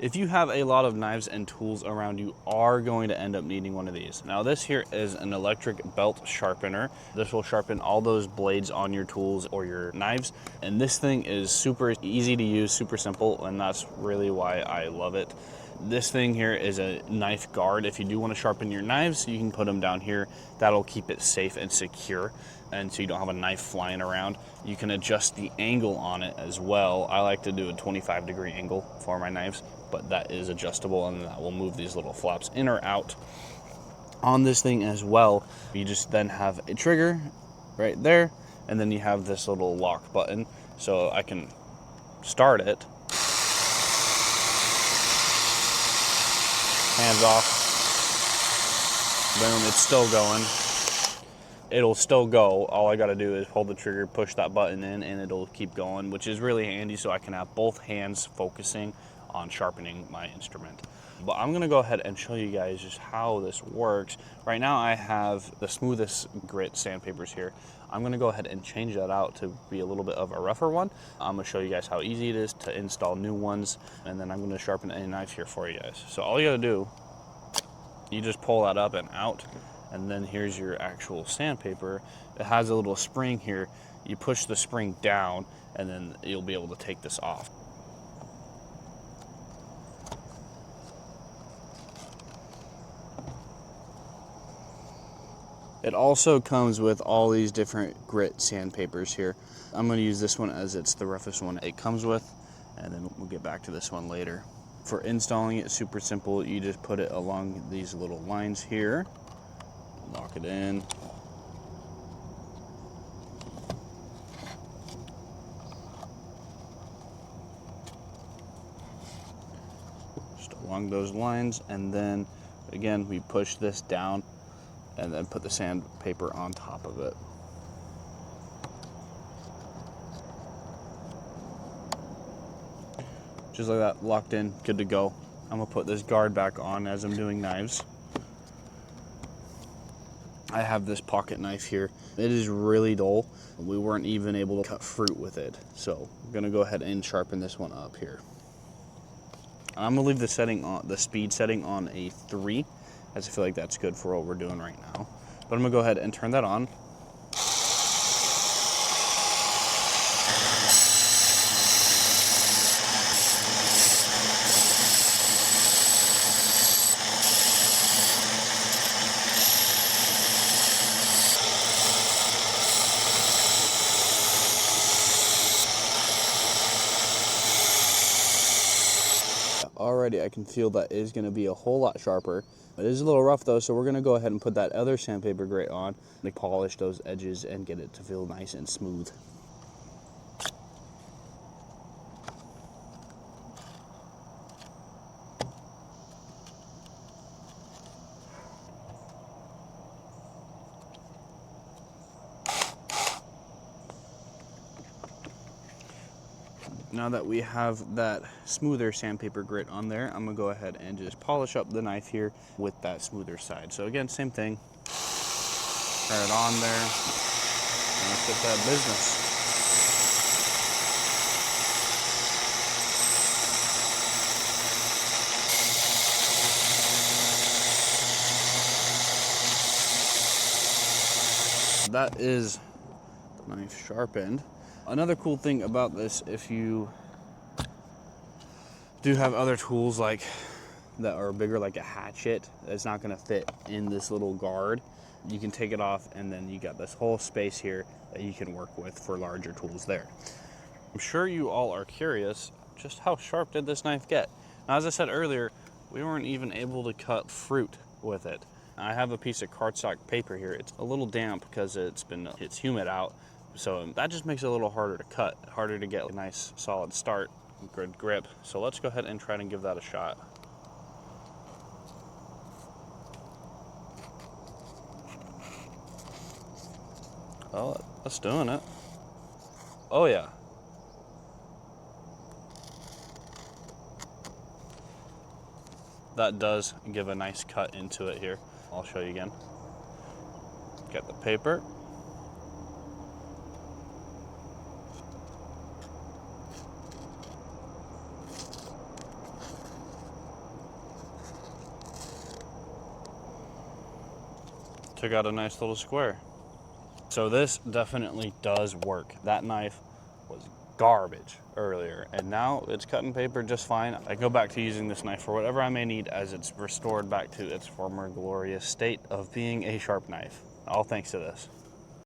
If you have a lot of knives and tools around, you are going to end up needing one of these. Now this here is an electric belt sharpener. This will sharpen all those blades on your tools or your knives. And this thing is super easy to use, super simple, and that's really why I love it. This thing here is a knife guard. If you do want to sharpen your knives, you can put them down here. That'll keep it safe and secure, and so you don't have a knife flying around. You can adjust the angle on it as well. I like to do a 25-degree angle for my knives, but that is adjustable, and that will move these little flaps in or out. On this thing as well, you just then have a trigger right there, and then you have this little lock button, so I can start it. Hands off. Boom, it's still going. It'll still go. All I gotta do is hold the trigger, push that button in, and it'll keep going, which is really handy so I can have both hands focusing on sharpening my instrument. But I'm gonna go ahead and show you guys just how this works. Right now I have the smoothest grit sandpapers here. I'm gonna go ahead and change that out to be a little bit of a rougher one. I'm gonna show you guys how easy it is to install new ones, and then I'm gonna sharpen a knife here for you guys. So all you gotta do, you just pull that up and out, and then here's your actual sandpaper. It has a little spring here. You push the spring down, and then you'll be able to take this off. It also comes with all these different grit sandpapers here. I'm going to use this one as it's the roughest one it comes with, and then we'll get back to this one later. For installing it, super simple. You just put it along these little lines here, lock it in. Just along those lines, and then again we push this down and then put the sandpaper on top of it. Just like that, locked in, good to go. I'm gonna put this guard back on as I'm doing knives. I have this pocket knife here. It is really dull. We weren't even able to cut fruit with it. So I'm gonna go ahead and sharpen this one up here. I'm gonna leave the setting on, the speed setting on a 3, as I feel like that's good for what we're doing right now. But I'm gonna go ahead and turn that on. Already I can feel that is going to be a whole lot sharper. It is a little rough though, so we're going to go ahead and put that other sandpaper grit on to polish those edges and get it to feel nice and smooth. Now that we have that smoother sandpaper grit on there, I'm gonna go ahead and just polish up the knife here with that smoother side. So again, same thing. Turn it on there, and let's get that business. That is the knife sharpened. Another cool thing about this, if you do have other tools like that are bigger, like a hatchet, that's not gonna fit in this little guard, you can take it off, and then you got this whole space here that you can work with for larger tools there. I'm sure you all are curious, just how sharp did this knife get? Now, as I said earlier, we weren't even able to cut fruit with it. I have a piece of cardstock paper here. It's a little damp because it's humid out. So that just makes it a little harder to cut, harder to get a nice solid start, good grip. So let's go ahead and try to give that a shot. Well, that's doing it. Oh yeah. That does give a nice cut into it here. I'll show you again. Get the paper. took out a nice little square. So this definitely does work. That knife was garbage earlier, and now it's cutting paper just fine. I go back to using this knife for whatever I may need as it's restored back to its former glorious state of being a sharp knife. All thanks to this.